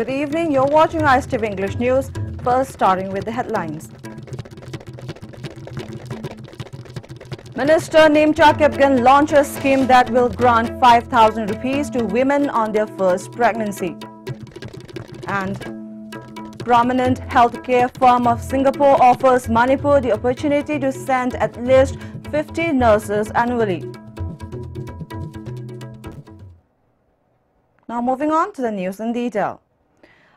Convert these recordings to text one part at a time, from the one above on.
Good evening. You're watching ISTV English News. First, starting with the headlines. Minister Nimcha Kipgen launches a scheme that will grant 5,000 rupees to women on their first pregnancy. And prominent healthcare firm of Singapore offers Manipur the opportunity to send at least 50 nurses annually. Now moving on to the news in detail.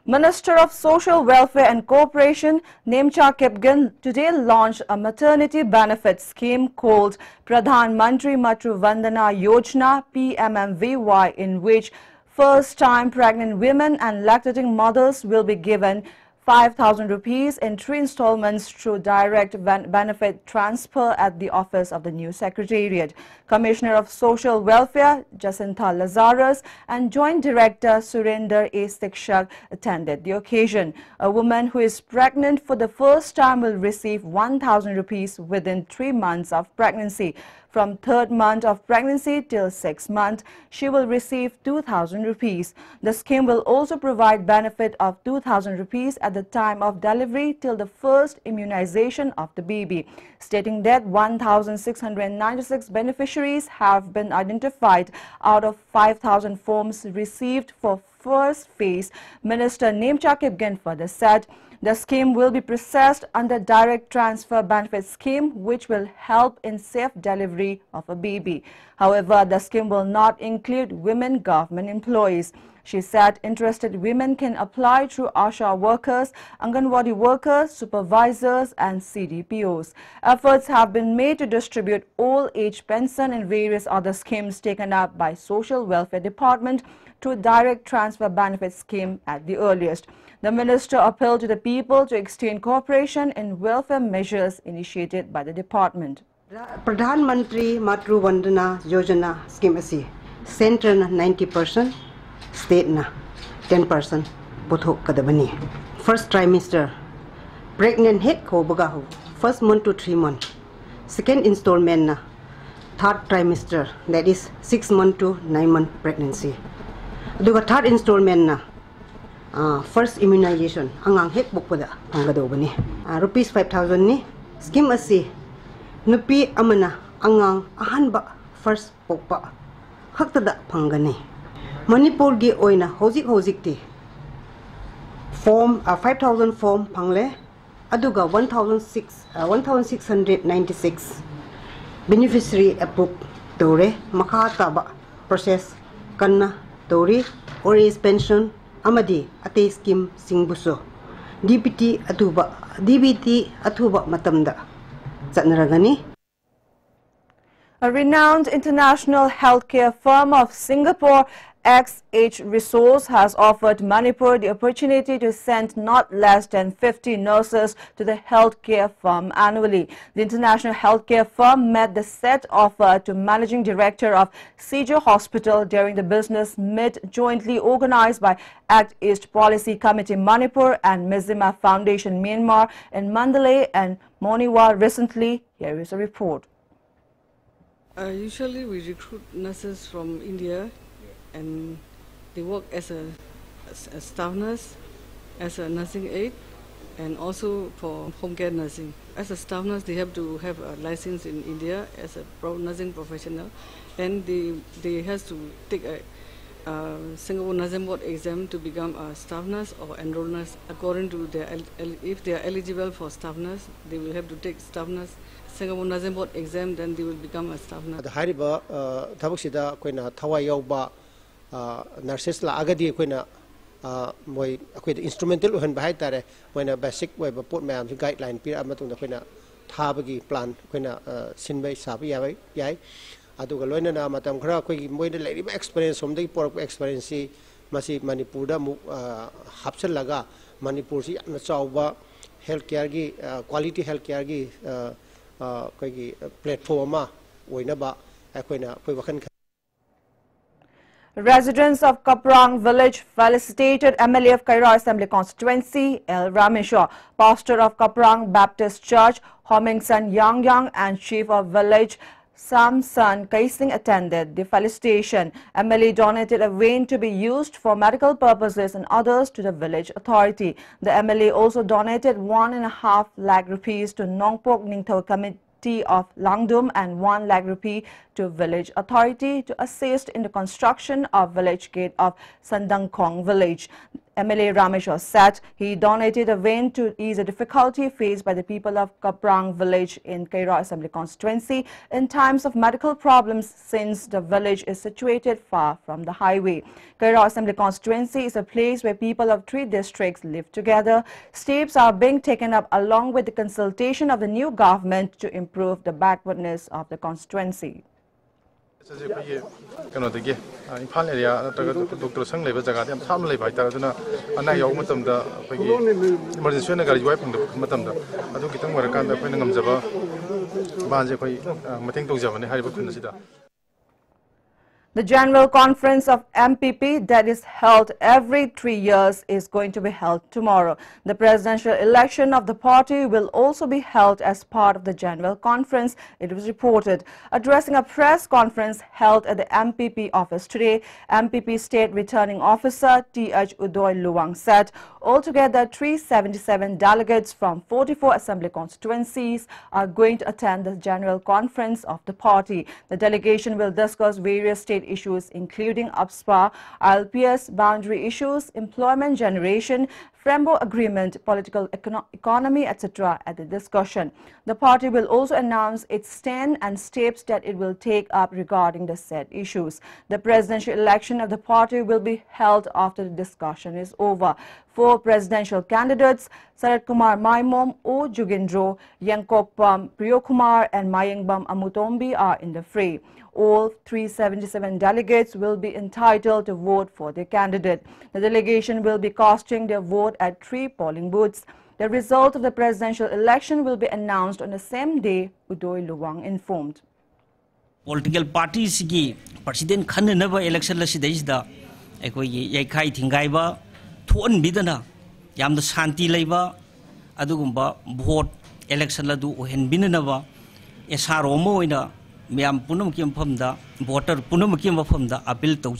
Minister of Social Welfare and Cooperation Nimcha Kipgen today launched a maternity benefit scheme called Pradhan Mantri Matru Vandana Yojana PMMVY, in which first-time pregnant women and lactating mothers will be given 5,000 rupees in 3 installments through direct benefit transfer at the office of the new Secretariat. Commissioner of Social Welfare Jacinta Lazarus and Joint Director Surinder A. Sikshak attended the occasion. A woman who is pregnant for the first time will receive 1,000 rupees within 3 months of pregnancy. From 3rd month of pregnancy till 6th month, she will receive 2,000 rupees. The scheme will also provide benefit of 2,000 rupees at the time of delivery till the first immunization of the baby. Stating that 1,696 beneficiaries have been identified out of 5,000 forms received for first phase, Minister Nimcha Kipgen further said the scheme will be processed under direct transfer benefit scheme, which will help in safe delivery of a baby. However, the scheme will not include women government employees. She said interested women can apply through ASHA workers, Anganwadi workers, supervisors and CDPOs. Efforts have been made to distribute old age pension and various other schemes taken up by Social Welfare Department to a direct transfer benefit scheme at the earliest. The minister appealed to the people to extend cooperation in welfare measures initiated by the department. Pradhan Mantri Matru Vandana Yojana scheme asi center na 90%, state na 10% puthok kadabani. First trimester pregnant head ko bagaho first month to 3 months. Second installment na 3rd trimester, that is 6 month to 9 month pregnancy. Duga 3rd installment na first immunization angang hek bukpada panggadobani. Rupees 5,000 ni scheme asi nupi amana angang ahanba first pokpa haktada pangani. Manipur gi oina hojik ti form 5,000 form pangle aduga 1,696 beneficiary approved tore makha taba process kanna tori or is pension amadi ate scheme singbuso DBT atuba matamda zatnaragani. A renowned international healthcare firm of Singapore, XH Resource, has offered Manipur the opportunity to send not less than 50 nurses to the healthcare firm annually. The international healthcare firm made the said offer to Managing Director of Sijo Hospital during the business meet jointly organized by Act East Policy Committee Manipur and Mizima Foundation Myanmar in Mandalay and Moniwa recently. Here is a report. Usually we recruit nurses from India, and they work as a staff nurse, as a nursing aide, and also for home care nursing. As a staff nurse, they have to have a license in India as a nursing professional, and they has to take a Singapore Nursing Board exam to become a staff nurse or enrolled nurse. According to their, if they are eligible for staff nurse, they will have to take staff nurse Singapore Nursing Board exam, then they will become a staff nurse. The hariba thabaksida koina thawai yauba nurses la agadi koina moi akoida instrumental uhan bahai tare koina basic way ba pot mayam guideline pira amatung da koina thabagi plan koina sinbai sabi yai aduga loina na matam khara koi moi da leriba experience somdai pork experience masi Manipur da mu hapsal laga Manipur si na chawba healthcare gi quality healthcare gi koi platform ma oinaba akoina koi wakhan. Residents of Kaprang village felicitated MLA of Kaira Assembly Constituency, L. Rameshwar, pastor of Kaprang Baptist Church, Homingson Yang and chief of village Samson Kaising attended the felicitation. MLA donated a vein to be used for medical purposes and others to the village authority. The MLA also donated 1.5 lakh rupees to Nongpok Ningthau Committee of Langdum and 1 lakh rupee to village authority to assist in the construction of village gate of Sandangkhong village. MLA Rameshwar said he donated a vein to ease the difficulty faced by the people of Kaprang village in Kaira Assembly constituency in times of medical problems since the village is situated far from the highway. Kaira Assembly constituency is a place where people of 3 districts live together. Steps are being taken up along with the consultation of the new government to improve the backwardness of the constituency. Imphal area Dr. Sang Labor Jagadiam Family by Taraduna, and I Yomatum, the emergency gari wiping the Matamda. I took it on Warakanda, Penangam Zaba, Banjaki, Mating to Javani, Haribakunasida. The General Conference of MPP that is held every 3 years is going to be held tomorrow. The presidential election of the party will also be held as part of the General Conference, it was reported. Addressing a press conference held at the MPP office today, MPP State Returning Officer T.H. Udoy Luwang said altogether 377 delegates from 44 assembly constituencies are going to attend the General Conference of the party. The delegation will discuss various state issues including UPSPA, ILPS, boundary issues, employment generation, framework agreement, political economy, etc. at the discussion. The party will also announce its stand and steps that it will take up regarding the said issues. The presidential election of the party will be held after the discussion is over. 4 presidential candidates, Sarat Kumar Maimom, O Jugindro, Yankokpam Priyokumar and Mayengbam Amutombi are in the fray. All 377 delegates will be entitled to vote for their candidate. The delegation will be casting their vote at 3 polling booths. The result of the presidential election will be announced on the same day, Udoy Luwang informed. Political parties ki president khanaba election la sidaisda ekoi yaikai thingaiba thon bidana yamda shanti leiba adugumba vote election la du ohen binanaba esaro mo oina Miam Punum Kim Pumda, voter Punum Kim Pumda, appeal to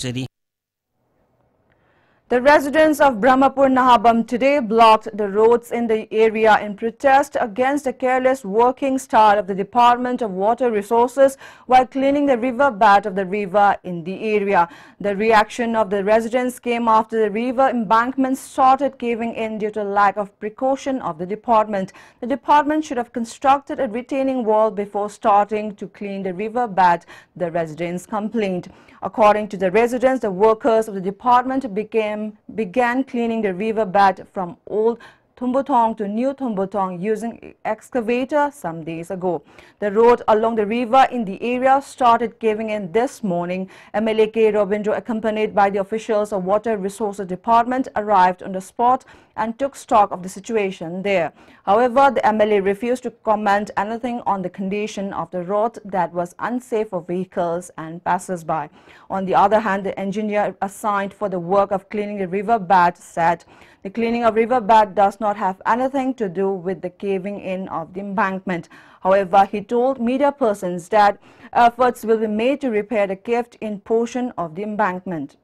The residents of Brahmapur Nahabam today blocked the roads in the area in protest against the careless working style of the Department of Water Resources while cleaning the river bed of the river in the area. The reaction of the residents came after the river embankment started caving in due to lack of precaution of the department. The department should have constructed a retaining wall before starting to clean the river bed, the residents complained. According to the residents, the workers of the department began cleaning the river bed from Old Thumbutong to New Thumbutong using excavator some days ago. The road along the river in the area started caving in this morning. MLA K. Robindro, accompanied by the officials of Water Resources Department, arrived on the spot and took stock of the situation there. However, the MLA refused to comment anything on the condition of the road that was unsafe for vehicles and passers-by. On the other hand, the engineer assigned for the work of cleaning the river bed said the cleaning of river bed does not have anything to do with the caving in of the embankment. However, he told media persons that efforts will be made to repair the caved-in portion of the embankment.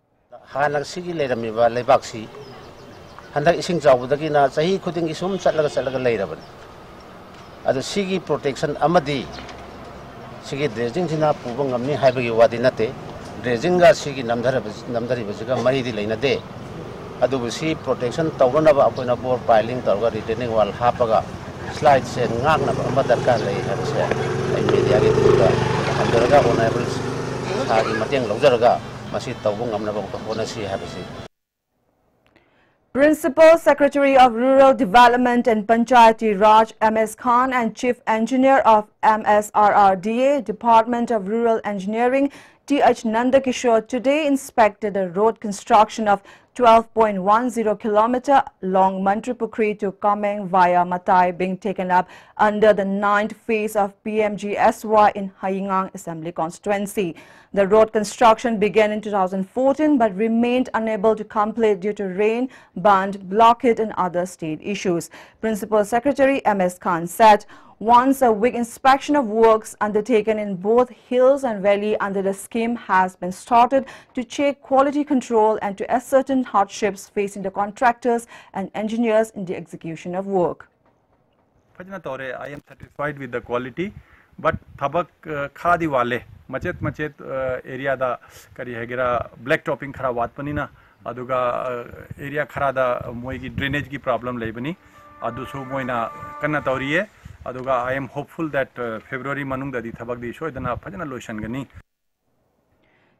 Handak ising jauh dagi na sahi kuding isum catlaga lay raban. Ado sigi protection amadi sigi dredging tina pubang amni hai bagi wadi nate dredging ga sigi namdari bajiga mari di lay na de. Ado busi protection tawon na ba apoy na bor piling tawga retaining wall hapaga slide se ngak na ba amadar ka lay habse ay media gi tuga andaraga honorable sagi matiang lawjaraga masi tawong amna ba ko na si habse. Principal Secretary of Rural Development and Panchayati Raj M.S. Khan and Chief Engineer of MSRRDA Department of Rural Engineering T.H. Nandakishore today inspected the road construction of 12.10 km long Mantripukri to Kameng via Matai being taken up under the 9th phase of PMGSY in Hayingang Assembly constituency. The road construction began in 2014 but remained unable to complete due to rain, band, blockade and other state issues. Principal Secretary M.S. Khan said Once a week inspection of works undertaken in both Hills and Valley under the scheme has been started to check quality control and to ascertain hardships facing the contractors and engineers in the execution of work. I am satisfied with the quality, but thabak khadi wale machet area da kari hagera black topping khara wat panina aduga area khara da moi ki drainage ki problem leibani adu so moina kanna tawriye aduga I am hopeful that February manung da di thabak di shoidana phajana lotion gani.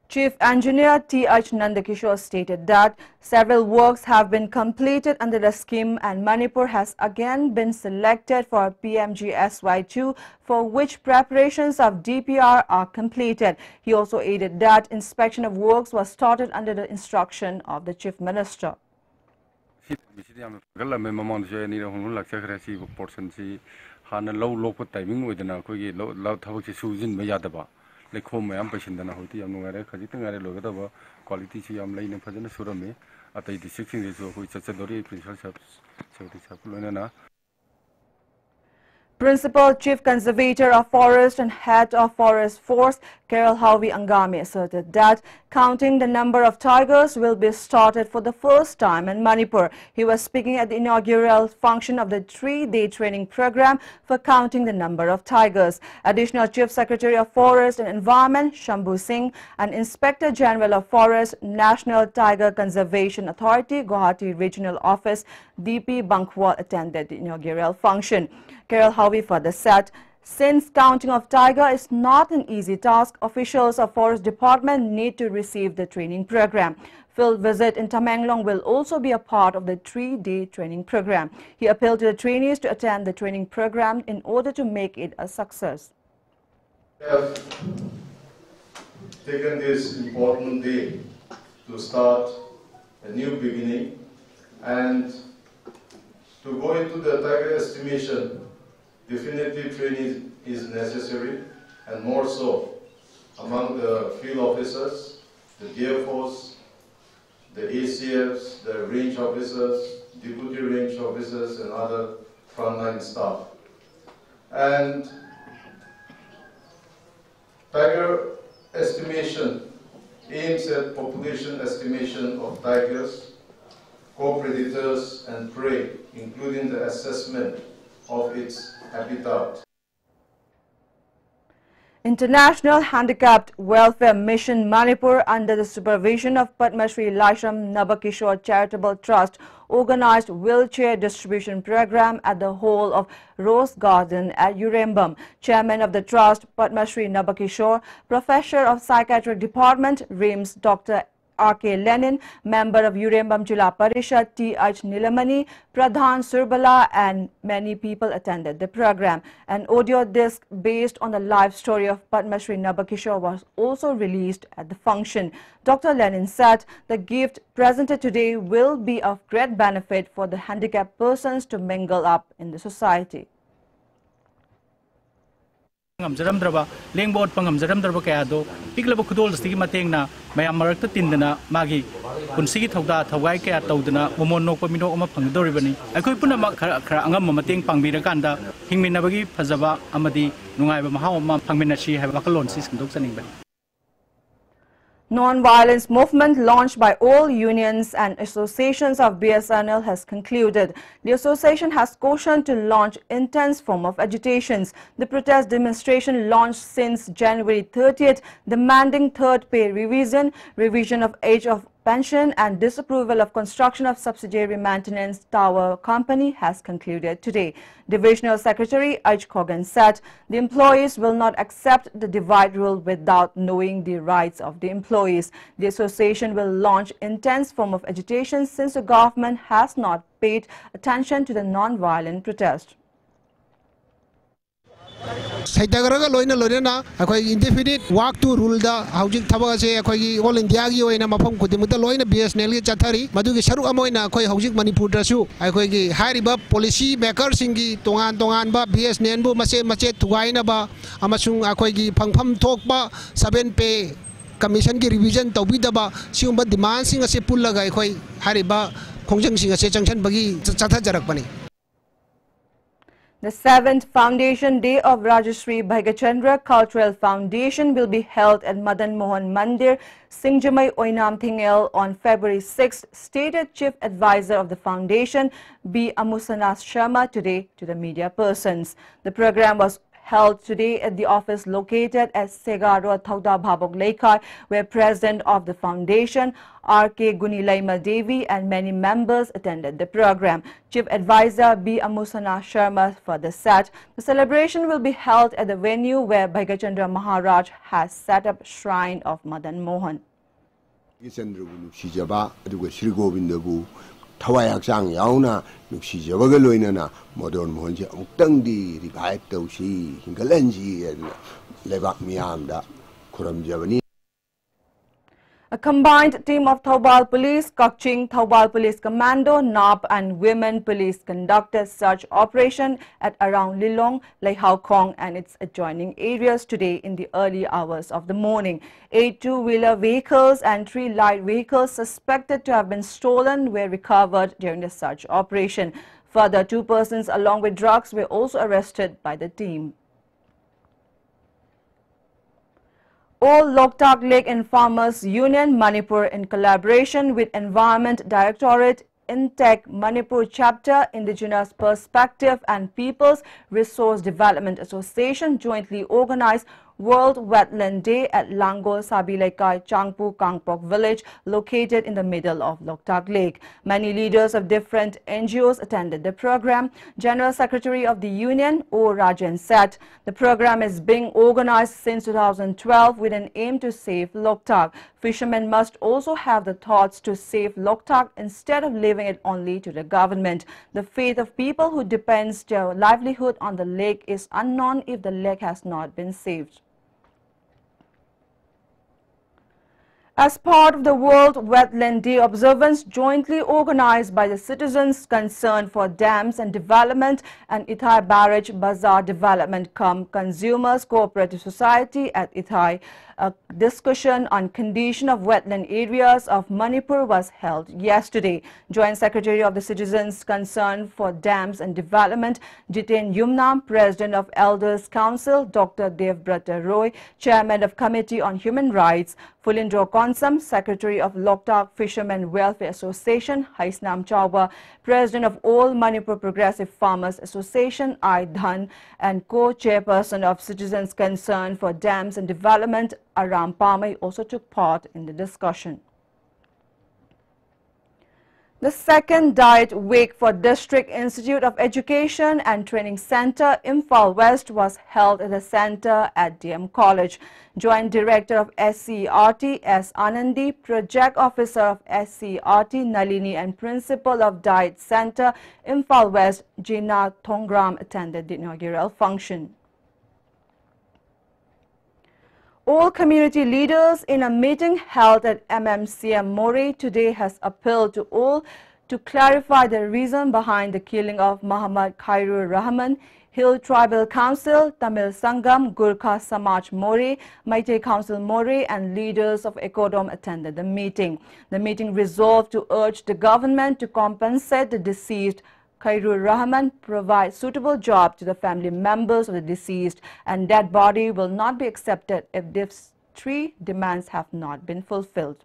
Chief Engineer T.H. Nandakishore stated that several works have been completed under the scheme and Manipur has again been selected for PMGSY2, for which preparations of DPR are completed. He also added that inspection of works was started under the instruction of the Chief Minister. लेखों में हम पेशेंटना होती है हम लोग आरे खजीते हैं आरे लोग तो वो क्वालिटी चीज़ हम लेने फजने सुरम में अतः डिस्ट्रिक्ट से जो कोई चर्चा दौरी प्रिंसिपल साहब लोगों ने ना Principal Chief Conservator of Forest and Head of Forest Force, Carol Howie Angami, asserted that counting the number of tigers will be started for the first time in Manipur. He was speaking at the inaugural function of the 3-day training program for counting the number of tigers. Additional Chief Secretary of Forest and Environment, Shambhu Singh, and Inspector General of Forest, National Tiger Conservation Authority, Guwahati Regional Office, DP Bankwal, attended the inaugural function. Carol Howie further said, since counting of tiger is not an easy task, officials of Forest Department need to receive the training program. Field visit in Tamenglong will also be a part of the 3-day training program. He appealed to the trainees to attend the training program in order to make it a success. We have taken this important day to start a new beginning and to go into the tiger estimation. Definitely training is necessary, and more so among the field officers, the Deer Force, the ACFs, the range officers, deputy range officers, and other frontline staff. And tiger estimation aims at population estimation of tigers, co-predators, and prey, including the assessment of its habitat. International Handicapped Welfare Mission Manipur, under the supervision of Padma Shri Laishram Nabakishore Charitable Trust, organized wheelchair distribution program at the hall of Rose Garden at Urembam. Chairman of the trust, Padma Shri Nabakishore, Professor of Psychiatric Department, RIMS, Dr. R.K. Lenin, member of Urembam Jila Parishad, T.H. Nilamani, Pradhan Surbala, and many people attended the program. An audio disc based on the life story of Padma Shri Nabakishore was also released at the function. Dr. Lenin said the gift presented today will be of great benefit for the handicapped persons to mingle up in the society. Ngamjaramdraba lengbot pangamjaramdraba kayado piklaba khudol stigi matengna mayam marakta tindana magi punsigi thauda thawai kaya tawdana momon nokpa mino ama phangdoribani akhoi puna khara angam mateng pangbirakanda hingminabagi phajaba amadi nungaiba mahaw ma phangminachi haiba kalon si sindok chaningba. Non-violence movement launched by all unions and associations of BSNL has concluded. The association has cautioned to launch intense form of agitations. The protest demonstration launched since January 30th, demanding third pay revision, revision of age of pension, and disapproval of construction of subsidiary maintenance tower company has concluded today. Divisional Secretary Aj Kogan said the employees will not accept the divide rule without knowing the rights of the employees. The association will launch intense form of agitation since the government has not paid attention to the non-violent protest. Saitagaraga loina loina akhoi indefinite walk to rule da housing thabaga se akhoi all India gi oina mafam khudimutta loina BSNL gi chathari madugi saru amoina akhoi housing Manipur dasu akhoi gi hairiba policy makers singi tongan ba BSNL bu mache thugaina ba amasung akhoi gi phangpham thokba 7 pay commission gi revision tawbidaba siumba demand sing ase pullaga akhoi hairiba khongjang sing ase changchan bagi chathajarak pani. The 7th Foundation Day of Rajashri Bhaigachandra Cultural Foundation will be held at Madan Mohan Mandir, Singjamai Oinam Thingel on February 6th, stated Chief Advisor of the Foundation, B. Amusana Sharma, today to the media persons. The program was held today at the office located at Segaro Thauda Bhabok Laikai, where President of the Foundation, R.K. Gunilaima Devi, and many members attended the program. Chief Advisor B. Amusana Sharma further said the celebration will be held at the venue where Bhaigachandra Maharaj has set up Shrine of Madan Mohan. Thawai yauna nuksi jawaga loinana Madan Mohan je amutang di revive tausi hingalanji lebak miyamda kuram javani. A combined team of Thoubal Police, Kaching, Thoubal Police Commando, NAP and Women Police conducted search operation at around Lilong, Laihau Kong and its adjoining areas today in the early hours of the morning. 8 two-wheeler vehicles and 3 light vehicles suspected to have been stolen were recovered during the search operation. Further, 2 persons along with drugs were also arrested by the team. All Loktak Lake and Farmers Union Manipur, in collaboration with Environment Directorate, INTEC Manipur Chapter, Indigenous Perspective and People's Resource Development Association, jointly organized World Wetland Day at Langol Sabilaikai Changpu Kangpok village located in the middle of Loktak Lake. Many leaders of different NGOs attended the program. General Secretary of the Union, O. Rajan, said the program is being organized since 2012 with an aim to save Loktak. Fishermen must also have the thoughts to save Loktak instead of leaving it only to the government. The fate of people who depends their livelihood on the lake is unknown if the lake has not been saved. As part of the World Wetland Day observance jointly organized by the citizens concerned for dams and development and Ithai Barrage Bazaar Development Consumers Cooperative Society at Ithai, a discussion on condition of wetland areas of Manipur was held yesterday. Joint Secretary of the Citizens Concerned for Dams and Development, Jiten Yumnam, President of Elders Council, Dr. Devbrata Roy, Chairman of Committee on Human Rights, Fulindro Konsam, Secretary of Loktak Fishermen Welfare Association, Haisnam Chauba, President of All Manipur Progressive Farmers Association, I Dhan, and co-chairperson of Citizens Concerned for Dams and Development, Aram Pamay, also took part in the discussion. The second Diet Week for District Institute of Education and Training Center, Imphal West, was held at the center at DM College. Joint Director of SCRT, S. Anandi, Project Officer of SCRT, Nalini, and Principal of Diet Center, Imphal West, Jina Thongram, attended the inaugural function. All community leaders in a meeting held at MMCM Mori today has appealed to all to clarify the reason behind the killing of Muhammad Khairur Rahman. Hill Tribal Council, Tamil Sangam, Gurkha Samaj Mori, Meitei Council Mori and leaders of Ekodom attended the meeting. The meeting resolved to urge the government to compensate the deceased Khairur Rahman, provide suitable job to the family members of the deceased, and dead body will not be accepted if these 3 demands have not been fulfilled.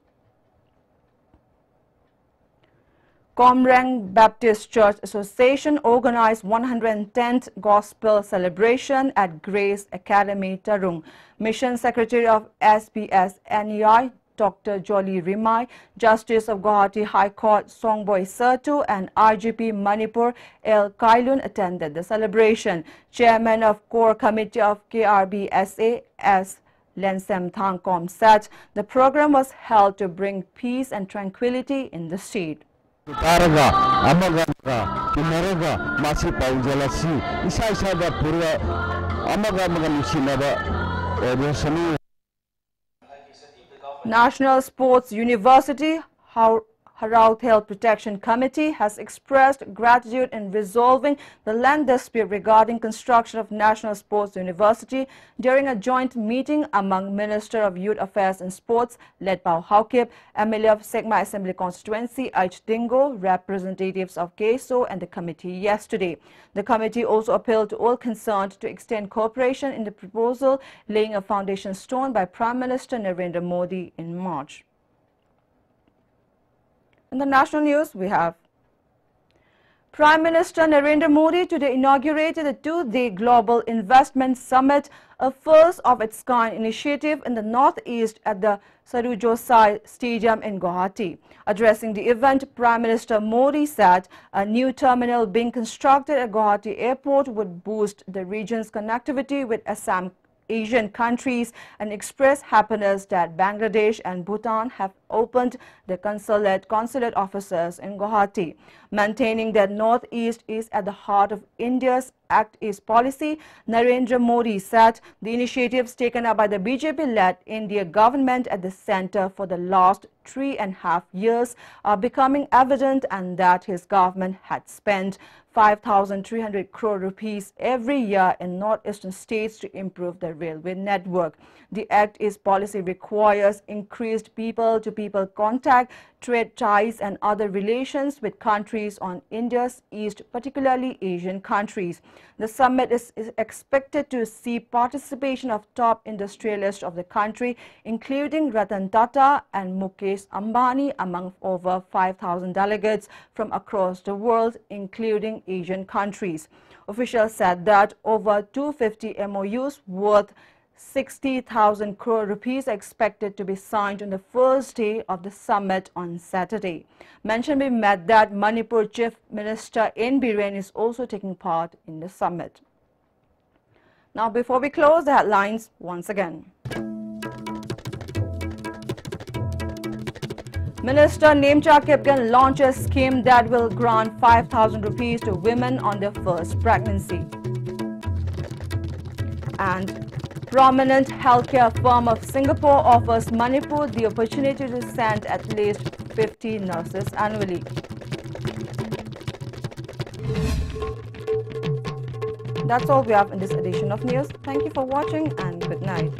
Komrang Baptist Church Association organized 110th Gospel Celebration at Grace Academy, Tarung. Mission Secretary of SBS NEI, Dr. Jolly Rimai, Justice of Guwahati High Court Songboy Sertu and RGP Manipur L. Kailun attended the celebration. Chairman of Core Committee of KRBSA S. Lensem Thangkom said the program was held to bring peace and tranquility in the state. National Sports University Harauthail Protection Committee has expressed gratitude in resolving the land dispute regarding construction of National Sports University during a joint meeting among Minister of Youth Affairs and Sports led by Haukip, MLA of Segma Assembly Constituency Aich Dingo, representatives of KSO and the committee yesterday. The committee also appealed to all concerned to extend cooperation in the proposal, laying a foundation stone by Prime Minister Narendra Modi in March. In the national news, we have Prime Minister Narendra Modi today inaugurated the two-day Global Investment Summit, a first-of-its-kind initiative in the northeast at the Sarujo Sai Stadium in Guwahati. Addressing the event, Prime Minister Modi said a new terminal being constructed at Guwahati Airport would boost the region's connectivity with Assam Asian countries and express happiness that Bangladesh and Bhutan have opened the consulate offices in Guwahati. Maintaining that Northeast is at the heart of India's Act East policy, Narendra Modi said the initiatives taken up by the BJP-led India government at the centre for the last 3.5 years are becoming evident, and that his government had spent 5,300 crore rupees every year in northeastern states to improve the railway network. The Act East policy requires increased people-to-people contact, trade ties and other relations with countries on India's east, particularly Asian countries. The summit is expected to see participation of top industrialists of the country, including Ratan Tata and Mukesh Ambani, among over 5,000 delegates from across the world, including Asian countries. Officials said that over 250 MOUs worth 60,000 crore rupees are expected to be signed on the first day of the summit on Saturday. Mention be made that Manipur Chief Minister N. Biren is also taking part in the summit. Now, before we close, the headlines once again. Minister Nemcha Kipgen launches scheme that will grant 5,000 rupees to women on their first pregnancy. And prominent healthcare firm of Singapore offers Manipur the opportunity to send at least 50 nurses annually. That's all we have in this edition of news. Thank you for watching and good night.